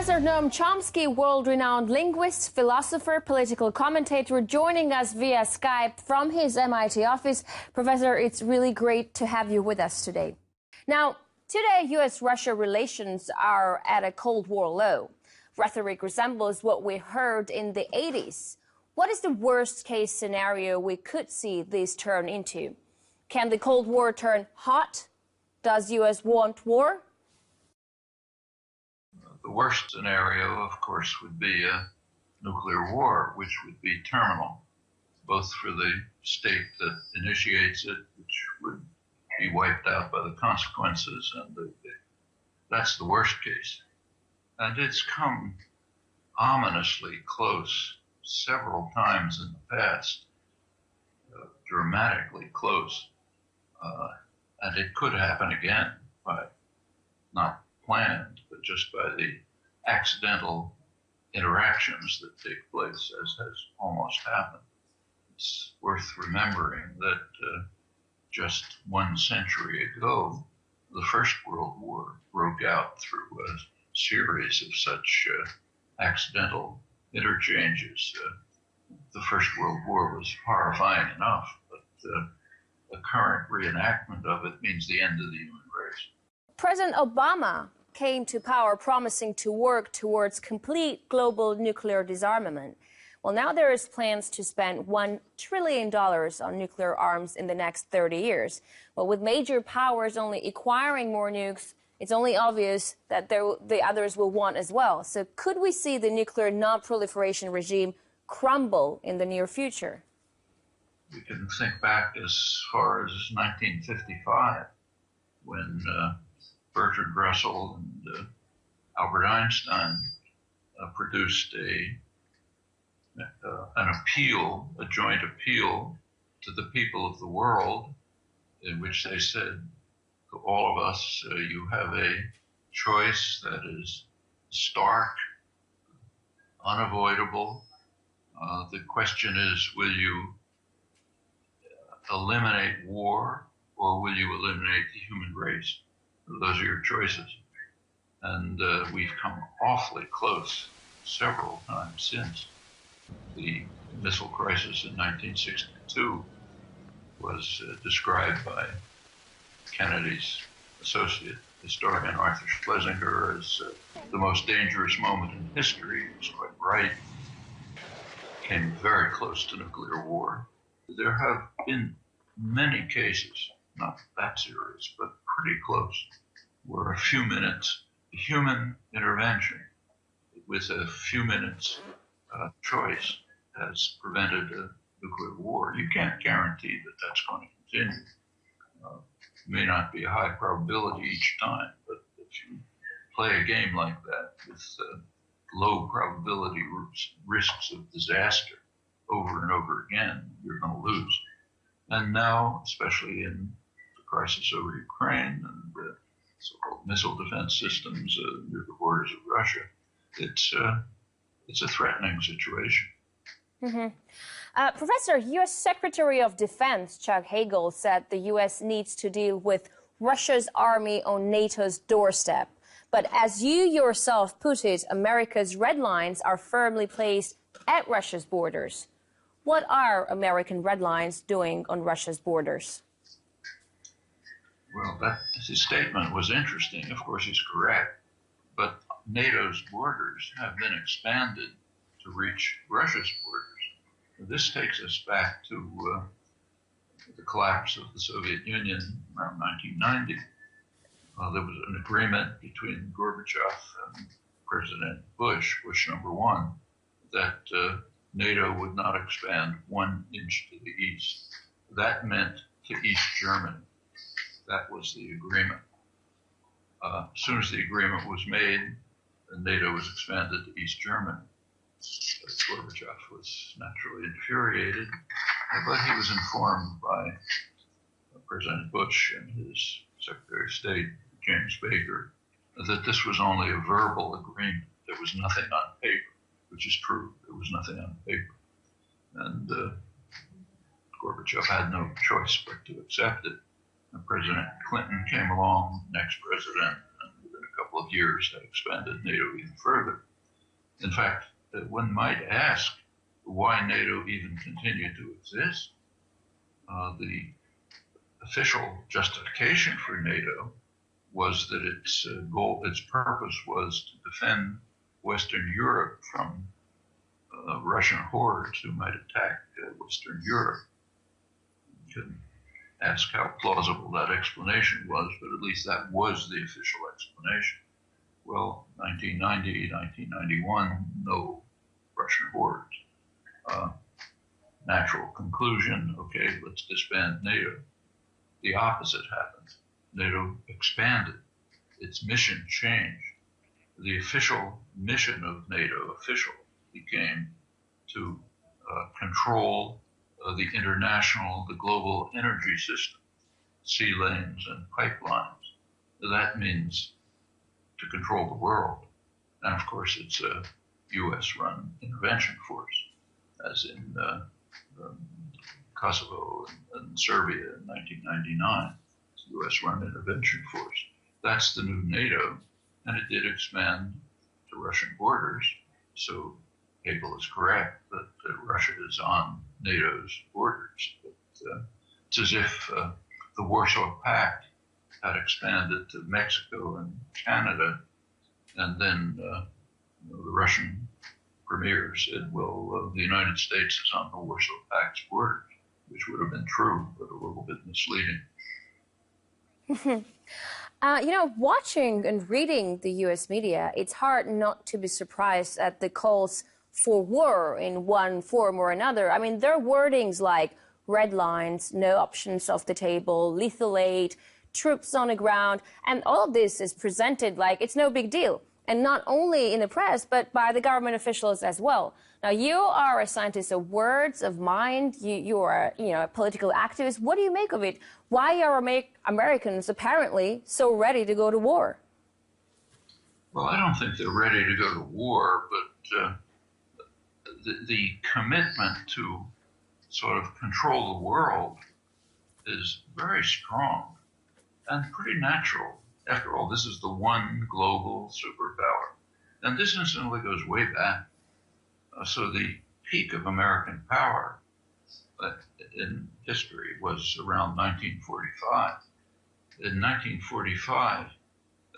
Professor Noam Chomsky, world-renowned linguist, philosopher, political commentator, joining us via Skype from his MIT office. Professor, it's really great to have you with us today. Now, today, U.S.-Russia relations are at a Cold War low. Rhetoric resembles what we heard in the 80s. What is the worst-case scenario we could see this turn into? Can the Cold War turn hot? Does U.S. want war? The worst scenario, of course, would be a nuclear war, which would be terminal, both for the state that initiates it, which would be wiped out by the consequences, and that's the worst case. And it's come ominously close several times in the past, dramatically close, and it could happen again by not planned, but just by the accidental interactions that take place, as has almost happened. It's worth remembering that just 1 century ago, the First World War broke out through a series of such accidental interchanges. The First World War was horrifying enough, but the current reenactment of it means the end of the human race. President Obama came to power promising to work towards complete global nuclear disarmament. Well, now there is plans to spend $1 trillion on nuclear arms in the next 30 years. But with major powers only acquiring more nukes, it's only obvious that the others will want as well. So could we see the nuclear non-proliferation regime crumble in the near future? We can think back as far as 1955, when Bertrand Russell and Albert Einstein produced an appeal, a joint appeal to the people of the world, in which they said to all of us, you have a choice that is stark, unavoidable. The question is, will you eliminate war, or will you eliminate the human race? Those are your choices. And we've come awfully close several times since. The missile crisis in 1962 was described by Kennedy's associate historian Arthur Schlesinger as the most dangerous moment in history. He was quite right. Came very close to nuclear war. There have been many cases, not that serious, but pretty close, where a few minutes, human intervention with a few minutes choice has prevented a nuclear war. You can't guarantee that that's going to continue. It may not be a high probability each time, but if you play a game like that with low probability risks of disaster over and over again, you're going to lose. And now, especially in the crisis over Ukraine and the so-called missile defense systems near the borders of Russia, it's a threatening situation. Mm-hmm. Professor, U.S. Secretary of Defense Chuck Hagel said the U.S. needs to deal with Russia's army on NATO's doorstep. But as you yourself put it, America's red lines are firmly placed at Russia's borders. What are American red lines doing on Russia's borders? Well, his statement was interesting. Of course, he's correct. But NATO's borders have been expanded to reach Russia's borders. This takes us back to the collapse of the Soviet Union around 1990. There was an agreement between Gorbachev and President Bush #1, that NATO would not expand 1 inch to the east. That meant to East Germany. That was the agreement. As soon as the agreement was made, NATO was expanded to East Germany. Gorbachev was naturally infuriated, but he was informed by President Bush and his Secretary of State, James Baker, that this was only a verbal agreement. There was nothing on paper, which is true. There was nothing on paper. And Gorbachev had no choice but to accept it. And President Clinton came along, next president, and within a couple of years that expanded NATO even further. In fact, one might ask why NATO even continued to exist. The official justification for NATO was that its purpose was to defend Western Europe from Russian hordes who might attack Western Europe. You can ask how plausible that explanation was, but at least that was the official explanation. Well, 1990, 1991, no Russian hordes. Natural conclusion, okay, let's disband NATO. The opposite happened. NATO expanded. Its mission changed. The official mission of NATO became to control the global energy system, sea lanes and pipelines. That means to control the world. And of course, it's a US-run intervention force, as in Kosovo and Serbia in 1999. It's a US-run intervention force. That's the new NATO, and it did expand to Russian borders. So Hegel is correct that Russia is on NATO's borders. But, it's as if the Warsaw Pact had expanded to Mexico and Canada, and then the Russian premier said, well, the United States is on the Warsaw Pact's borders, which would have been true, but a little bit misleading. Watching and reading the U.S. media, it's hard not to be surprised at the calls for war in one form or another. I mean, there are wordings like red lines, no options off the table, lethal aid, troops on the ground, and all of this is presented like it's no big deal. And not only in the press, but by the government officials as well. Now, you are a scientist of words, of mind. You are, a political activist. What do you make of it? Why are Americans apparently so ready to go to war? Well, I don't think they're ready to go to war, but the commitment to sort of control the world is very strong and pretty natural. After all, this is the one global superpower. And this incidentally goes way back. So the peak of American power in history was around 1945. In 1945,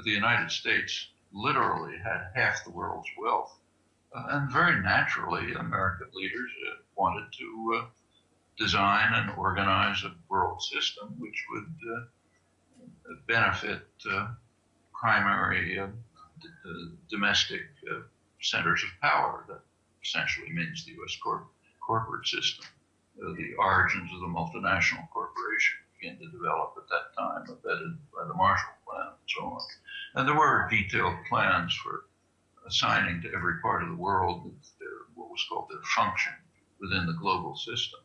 the United States literally had half the world's wealth. And very naturally, American leaders wanted to design and organize a world system which would benefit primary domestic centers of power. That essentially means the U.S. corporate system. The origins of the multinational corporation began to develop at that time, abetted by the Marshall Plan and so on. And there were detailed plans for assigning to every part of the world what was called their function within the global system.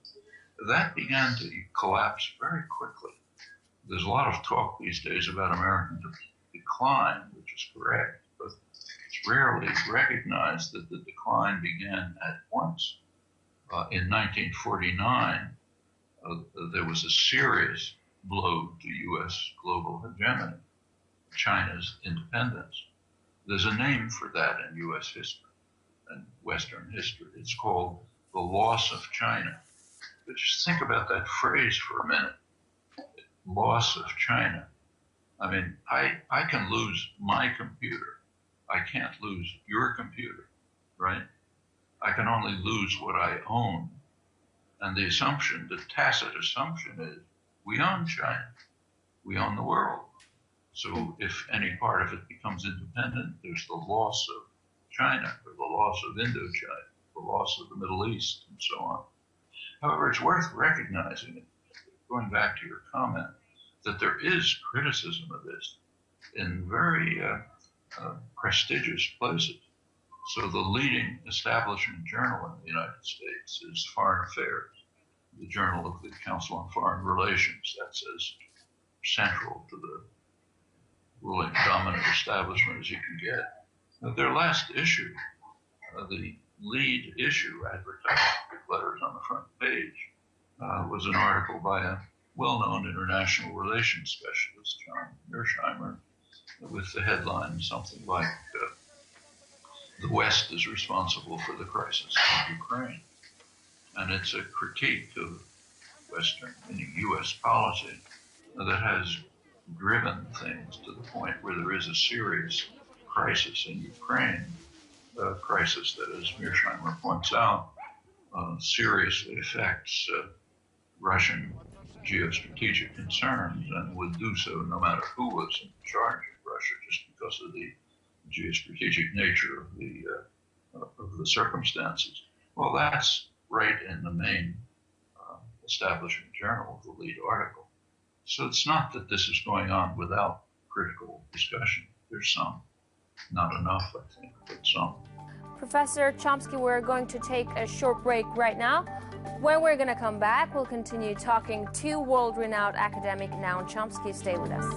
That began to collapse very quickly. There's a lot of talk these days about American decline, which is correct, but it's rarely recognized that the decline began at once. In 1949, there was a serious blow to U.S. global hegemony, China's independence. There's a name for that in U.S. history and Western history. It's called the loss of China. But just think about that phrase for a minute. Loss of China. I mean, I can lose my computer. I can't lose your computer, right? I can only lose what I own. And the assumption, the tacit assumption is we own China. We own the world. So if any part of it becomes independent, there's the loss of China, or the loss of Indochina, the loss of the Middle East, and so on. However, it's worth recognizing, going back to your comment, that there is criticism of this in very prestigious places. So the leading establishment journal in the United States is Foreign Affairs, the Journal of the Council on Foreign Relations. That's as central to the ruling dominant establishment as you can get. Now, their last issue, the lead issue, advertised with letters on the front page, was an article by a well-known international relations specialist, John Mearsheimer, with the headline something like, the West is responsible for the crisis in Ukraine. And it's a critique of Western, meaning U.S. policy, that has driven things to the point where there is a serious crisis in Ukraine, a crisis that, as Mearsheimer points out, seriously affects Russian geostrategic concerns and would do so no matter who was in charge of Russia, just because of the geostrategic nature of the circumstances. Well, that's right in the main establishment journal, the lead article. So it's not that this is going on without critical discussion. There's some, not enough, I think, but some. Professor Chomsky, we're going to take a short break right now. When we're going to come back, we'll continue talking to world-renowned academic Noam Chomsky. Stay with us.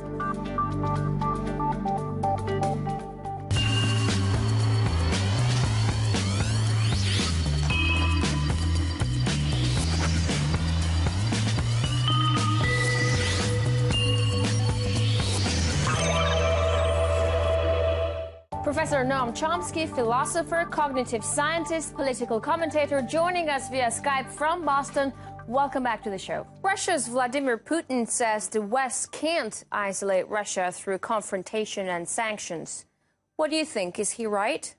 Professor Noam Chomsky, philosopher, cognitive scientist, political commentator, joining us via Skype from Boston. Welcome back to the show. Russia's Vladimir Putin says the West can't isolate Russia through confrontation and sanctions. What do you think? Is he right?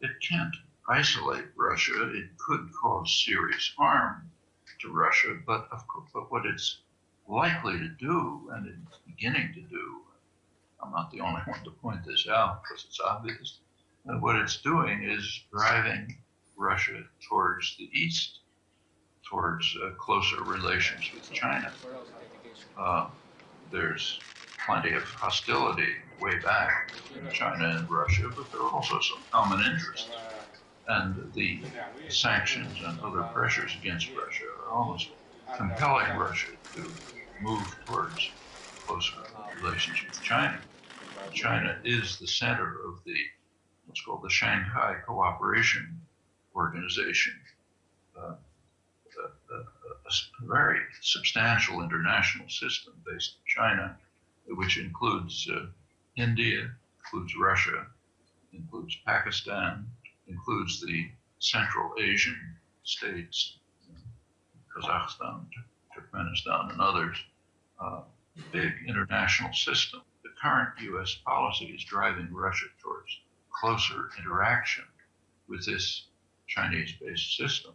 It can't isolate Russia. It could cause serious harm to Russia, but of course, what it's likely to do, and it's beginning to do, I'm not the only one to point this out because it's obvious, what it's doing is driving Russia towards the east, towards closer relations with China. There's plenty of hostility way back in China and Russia, but there are also some common interests. And the sanctions and other pressures against Russia are almost compelling Russia to move towards closer relations with China. China is the center of the what's called the Shanghai Cooperation Organization, a very substantial international system based in China, which includes India, includes Russia, includes Pakistan, includes the Central Asian states, Kazakhstan, Turkmenistan, and others, big international system. The current U.S. policy is driving Russia towards closer interaction with this Chinese-based system.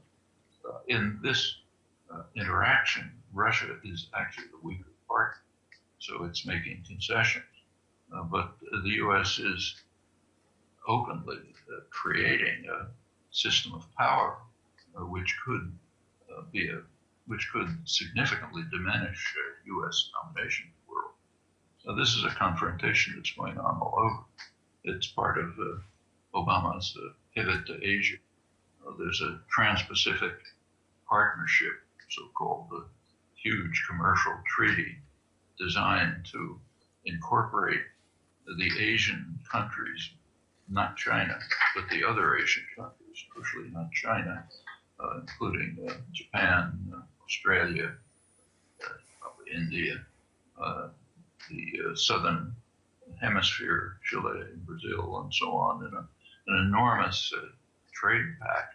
In this interaction, Russia is actually the weaker partner, so it's making concessions. But the U.S. is openly creating a system of power which could significantly diminish U.S. domination of the world. So this is a confrontation that's going on all over. It's part of Obama's pivot to Asia. There's a Trans-Pacific Partnership, so-called the huge commercial treaty designed to incorporate the Asian countries, not China, but the other Asian countries, crucially not China, including Japan, Australia, probably India, the southern hemisphere, Chile, Brazil, and so on, in an enormous trade pact.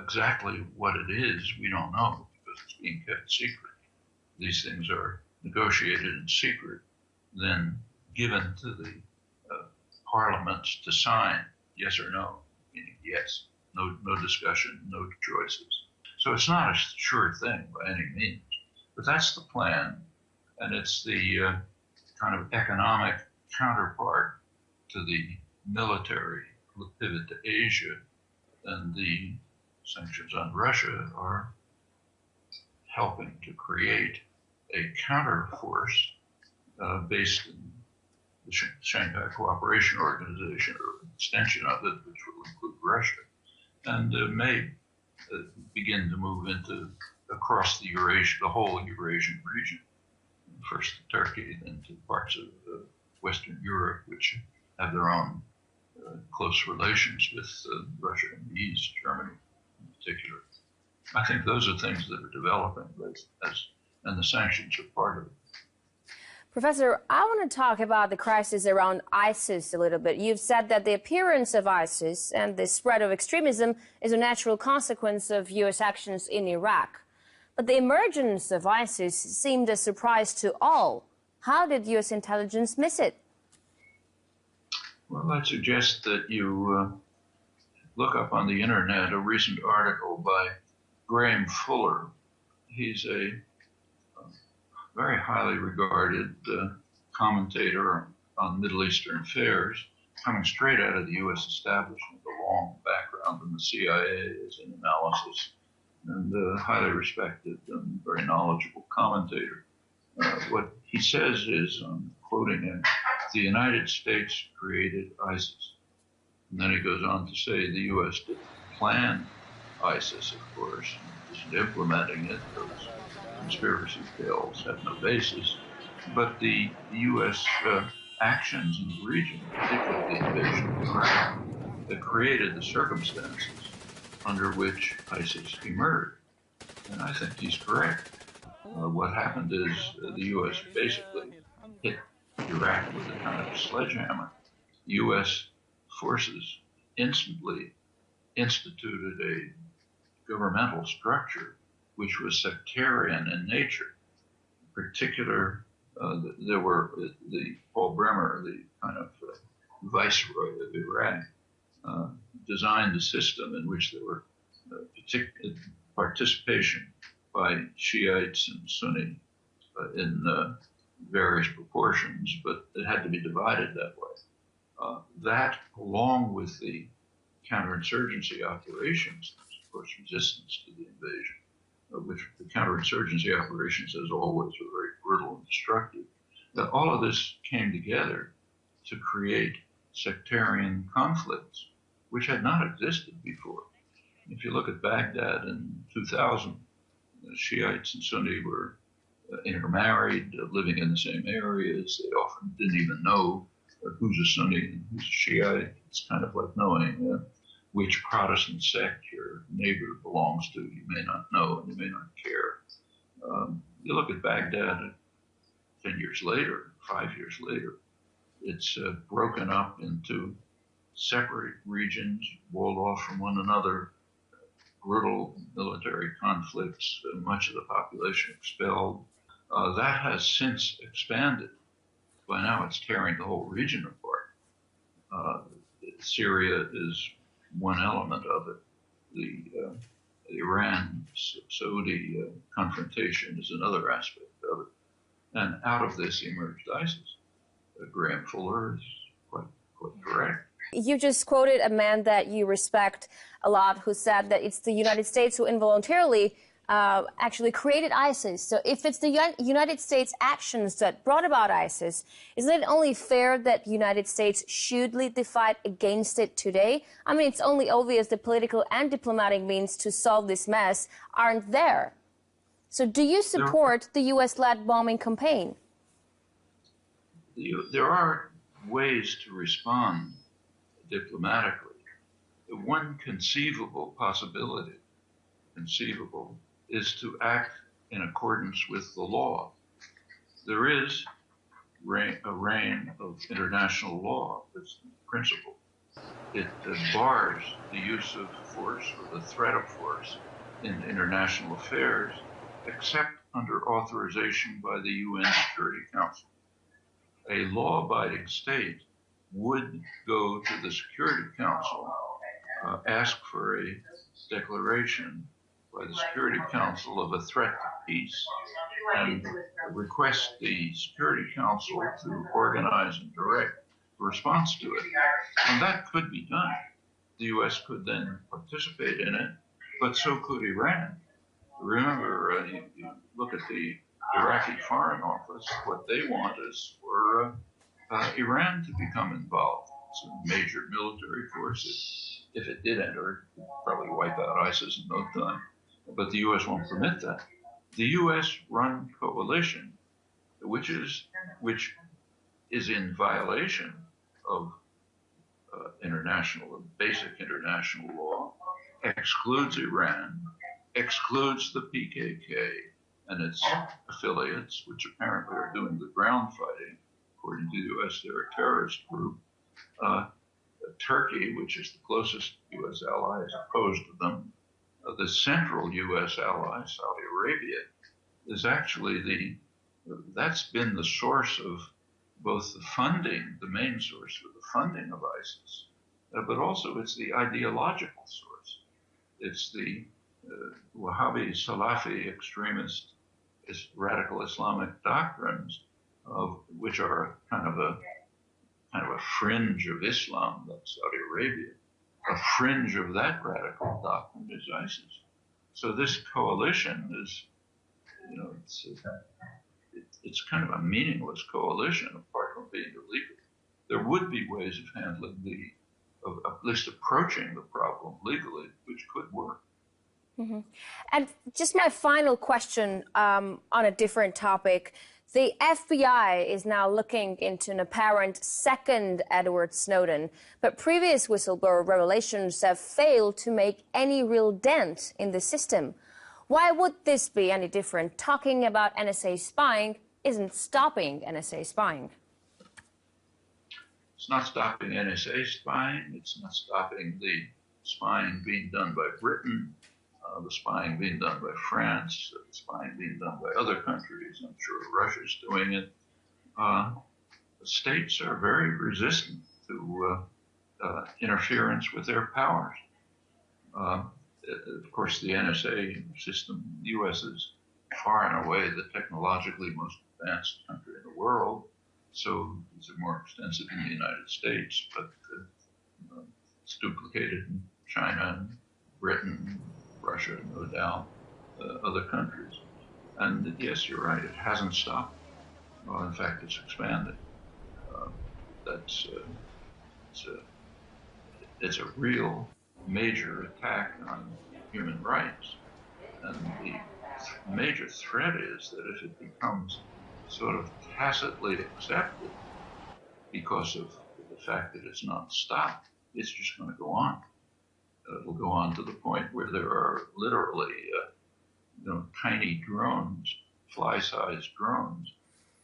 Exactly what it is, we don't know because it's being kept secret. These things are negotiated in secret, then given to the parliaments to sign, yes or no, meaning yes, no discussion, no choices. So it's not a sure thing by any means, but that's the plan, and it's the kind of economic counterpart to the military pivot to Asia, and the sanctions on Russia are helping to create a counterforce based in the Shanghai Cooperation Organization, or an extension of it, which will include Russia, and may begin to move across the whole Eurasian region, first to Turkey, then to parts of Western Europe, which have their own close relations with Russia in the East, Germany in particular. I think those are things that are developing, and the sanctions are part of it. Professor, I want to talk about the crisis around ISIS a little bit. You've said that the appearance of ISIS and the spread of extremism is a natural consequence of U.S. actions in Iraq. But the emergence of ISIS seemed a surprise to all. How did U.S. intelligence miss it? Well, I'd suggest that you look up on the internet a recent article by Graham Fuller. He's a very highly regarded commentator on Middle Eastern affairs, coming straight out of the U.S. establishment, a long background in the CIA as an analysis, and a highly respected and very knowledgeable commentator. What he says is, I'm quoting him, the United States created ISIS. And then he goes on to say the U.S. didn't plan ISIS, of course, isn't implementing it. Those conspiracy tales have no basis. But the U.S. actions in the region, particularly the invasion of Iraq, that created the circumstances under which ISIS emerged. And I think he's correct. What happened is the U.S. basically hit Iraq with a kind of sledgehammer. U.S. forces instantly instituted a governmental structure which was sectarian in nature. In particular, there were the Paul Bremer, the kind of viceroy of Iraq, designed a system in which there were participation by Shiites and Sunni in various proportions, but it had to be divided that way. That, along with the counterinsurgency operations, of course, resistance to the invasion, which the counterinsurgency operations, as always, were very brutal and destructive, that all of this came together to create sectarian conflicts, which had not existed before. If you look at Baghdad in 2000, Shiites and Sunni were intermarried, living in the same areas. They often didn't even know who's a Sunni and who's a Shiite. It's kind of like knowing which Protestant sect your neighbor belongs to. You may not know and you may not care. You look at Baghdad 10 years later, 5 years later, it's broken up into separate regions, walled off from one another, brutal military conflicts, much of the population expelled. That has since expanded. By now it's tearing the whole region apart. Syria is one element of it. The Iran-Saudi confrontation is another aspect of it. And out of this emerged ISIS. Graham Fuller is quite correct. You just quoted a man that you respect a lot who said that it's the United States who involuntarily actually created ISIS. So if it's the United States actions that brought about ISIS, isn't it only fair that the United States should lead the fight against it today? I mean, it's only obvious the political and diplomatic means to solve this mess aren't there. So do you support the U.S.-led bombing campaign? There are ways to respond diplomatically. One conceivable possibility, is to act in accordance with the law. There is a reign of international law, that's the principle. It bars the use of force or the threat of force in international affairs, except under authorization by the UN Security Council. A law-abiding state would go to the Security Council, ask for a declaration by the Security Council of a threat to peace, and request the Security Council to organize and direct a response to it. And that could be done. The U.S. could then participate in it, but so could Iran. Remember, you look at the Iraqi Foreign Office, what they want is for Iran to become involved. It's a major military force. If it did enter, it would probably wipe out ISIS in no time. But the U.S. won't permit that. The U.S.-run coalition, which is in violation of basic international law, excludes Iran, excludes the PKK, and its affiliates, which apparently are doing the ground fighting, according to the U.S., they're a terrorist group. Turkey, which is the closest U.S. ally, is opposed to them. The central U.S. ally, Saudi Arabia, is actually that's been the source of both the funding, the main source of the funding of ISIS, but also it's the ideological source. It's the Wahhabi, Salafi extremist, radical Islamic doctrines, which are kind of a fringe of Islam, like Saudi Arabia. A fringe of that radical doctrine is ISIS. So this coalition is, it's kind of a meaningless coalition apart from being illegal. There would be ways of handling of at least approaching the problem legally, which could work. Mm-hmm. And just my final question on a different topic. The FBI is now looking into an apparent second Edward Snowden, but previous whistleblower revelations have failed to make any real dent in the system. Why would this be any different? Talking about NSA spying isn't stopping NSA spying. It's not stopping NSA spying. It's not stopping the spying being done by Britain, the spying being done by France, the spying being done by other countries. I'm sure Russia's doing it. The states are very resistant to interference with their powers. Of course, the NSA system, the U.S. is far and away the technologically most advanced country in the world. So these are more extensive in the United States, but it's duplicated in China and Britain, Russia, no doubt, other countries. And yes, you're right, it hasn't stopped. Well, in fact, it's expanded. It's a real major attack on human rights. And the major threat is that if it becomes sort of tacitly accepted because of the fact that it's not stopped, it's just going to go on. It'll go on to the point where there are literally tiny drones, fly-sized drones,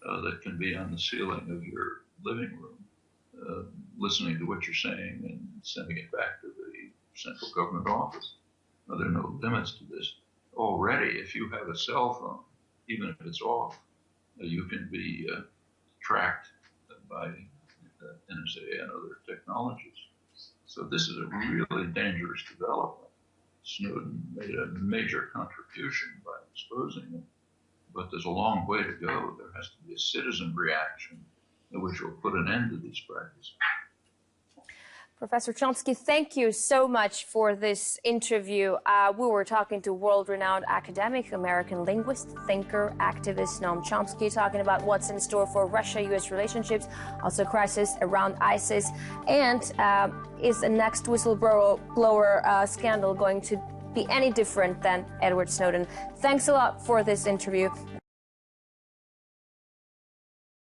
that can be on the ceiling of your living room, listening to what you're saying and sending it back to the central government office. Now, there are no limits to this. Already, if you have a cell phone, even if it's off, you can be tracked by NSA and other technologies. So this is a really dangerous development. Snowden made a major contribution by exposing it, but there's a long way to go. There has to be a citizen reaction which will put an end to these practices. Professor Chomsky, thank you so much for this interview. We were talking to world-renowned academic, American linguist, thinker, activist Noam Chomsky, talking about what's in store for Russia-U.S. relationships, also crisis around ISIS, and is the next whistleblower scandal going to be any different than Edward Snowden? Thanks a lot for this interview.